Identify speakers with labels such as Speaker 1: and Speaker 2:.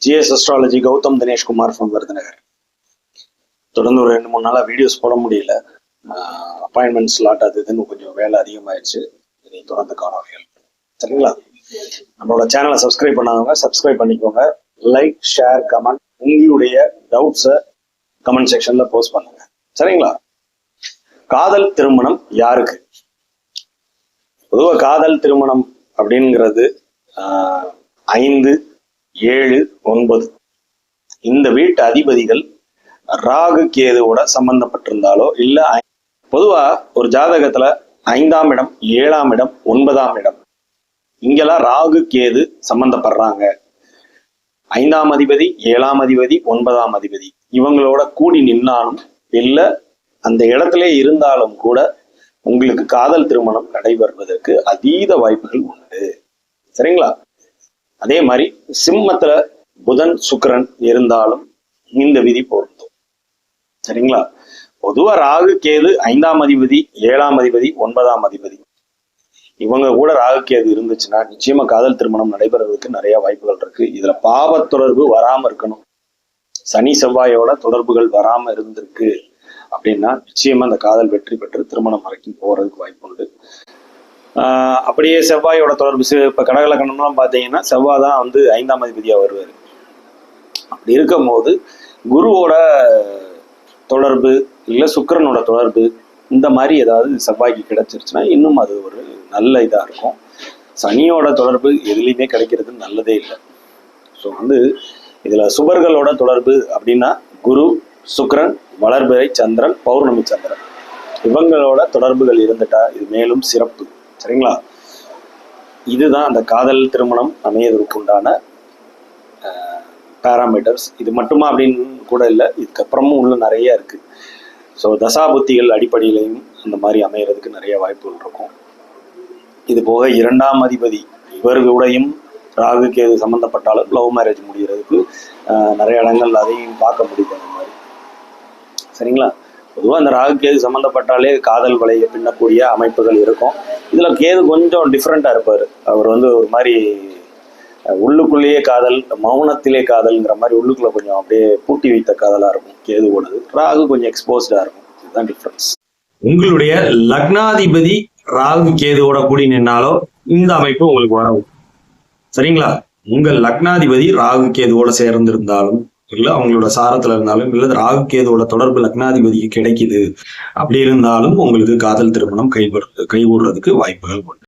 Speaker 1: GS Astrology Gautham Dineshkumar from Virudhunagar. தொடர்ந்து ஒரு 2-3 நாளா வீடியோஸ் போட முடியல. அப்பாயின்மெண்ட் ஸ்லாட் அது இதுன்னு கொஞ்சம் வேலை அதிகமாயிடுச்சு. இனி தொடர்ந்து காணொலிகள். சரிங்களா? நம்மளோட சேனலை சப்ஸ்கிரைப் பண்ணாதவங்க சப்ஸ்கிரைப் பண்ணிக்கோங்க. லைக், ஷேர், கமெண்ட், உங்களுடைய டவுட்ஸை கமெண்ட் செக்ஷன்ல போஸ்ட் பண்ணுங்க. சரிங்களா? காதல் திருமணம் யாருக்கு? பொதுவாக காதல் திருமணம் அப்படிங்கிறது 5, 7, 9 இந்த வீட்டு அதிபதிகள் ராகு கேதுவோட சம்பந்தப்பட்டிருந்தாலோ இல்ல பொதுவா ஒரு ஜாதகத்துல 5ஆம் இடம், 7ஆம் இடம், 9ஆம் இடம் இங்கெல்லாம் ராகு கேது சம்பந்தப்படுறாங்க. 5ஆம் அதிபதி, 7ஆம் அதிபதி, 9ஆம் அதிபதி இவங்களோட கூடி நின்னாலும் இல்ல அந்த இடத்துல இருந்தாலும் கூட உங்களுக்கு காதல் திருமணம் நடைபெறுவதற்கு அதீத வாய்ப்புகள் உண்டு. சரிங்களா? அதே மாதிரி சிம்மத்துல புதன், சுக்கிரன் இருந்தாலும் இந்த விதி பொருந்தும். சரிங்களா? பொதுவா ராகு கேது 5ஆம் அதிபதி, 7ஆம் அதிபதி, 9ஆம் அதிபதி இவங்க கூட ராகு கேது இருந்துச்சுன்னா நிச்சயமா காதல் திருமணம் நடைபெறுவதற்கு நிறைய வாய்ப்புகள் இருக்கு. இதுல பாவ தொடர்பு வராம இருக்கணும். சனி செவ்வாயோட தொடர்புகள் வராம இருந்திருக்கு அப்படின்னா நிச்சயமா அந்த காதல் வெற்றி பெற்று திருமணம் வரைக்கும் போறதுக்கு வாய்ப்பு உண்டு. அப்படியே செவ்வாயோட தொடர்பு இப்ப கடகலக்கணம்லாம் பார்த்தீங்கன்னா செவ்வாய் தான் 5ஆம் அதிபதியா வருவார். அப்படி இருக்கும் போது குருவோட தொடர்பு இல்லை சுக்கிரனோட தொடர்பு இந்த மாதிரி ஏதாவது செவ்வாய்க்கு கிடைச்சிருச்சுன்னா இன்னும் அது ஒரு நல்ல இதா இருக்கும். சனியோட தொடர்பு எதுலையுமே கிடைக்கிறது நல்லதே இல்லை. ஸோ இதுல சுபர்களோட தொடர்பு அப்படின்னா குரு, சுக்கிரன், வளர்பிறை சந்திரன், பௌர்ணமி சந்திரன் இவங்களோட தொடர்புகள் இருந்துட்டா இது மேலும் சிறப்பு. சரிங்களா? இதுதான் அந்த காதல் திருமணம் அமையதற்கு உண்டான பேராமீட்டர்ஸ். இது மட்டுமா அப்படின்னு கூட இல்லை, இதுக்கப்புறமும் உள்ள நிறைய இருக்கு. ஸோ தசாபுத்திகள் அடிப்படையிலையும் அந்த மாதிரி அமையறதுக்கு நிறைய வாய்ப்புகள் இருக்கும். இது போக 2ஆம் அதிபதி இவர்களுடையும் ராகு கேது சம்பந்தப்பட்டாலும் லவ் மேரேஜ் முடிகிறதுக்கு நிறைய இடங்கள் அதையும் பார்க்க முடியுது. அந்த மாதிரி சரிங்களா? பொதுவாக அந்த ராகு கேது சம்மந்தப்பட்டாலே காதல் வலையை பின்னக்கூடிய அமைப்புகள் இருக்கும். இதுல கேது கொஞ்சம் டிஃப்ரெண்டா இருப்பார். அவர் ஒரு மாதிரி உள்ளுக்குள்ளேயே காதல், மௌனத்திலே காதல்ங்கிற மாதிரி உள்ளுக்குள்ள கொஞ்சம் அப்படியே பூட்டி வைத்த காதலா இருக்கும் கேது ஓடுது. ராகு கொஞ்சம் எக்ஸ்போஸ்டா இருக்கும். இதுதான் டிஃப்ரென்ஸ். உங்களுடைய லக்னாதிபதி ராகு கேதுவோட கூடி நின்னாலோ இந்த அமைப்பு உங்களுக்கு வரும். சரிங்களா? உங்கள் லக்னாதிபதி ராகு கேதுவோட சேர்ந்திருந்தாலும் இல்ல அவங்களோட சாரத்துல இருந்தாலும் இல்ல ராகு கேதுவோட தொடர்பு லக்னாதிபதிக்கு கிடைக்குது அப்படி இருந்தாலும் உங்களுக்கு காதல் திருமணம் கைகூடுறதுக்கு வாய்ப்புகள் உண்டு.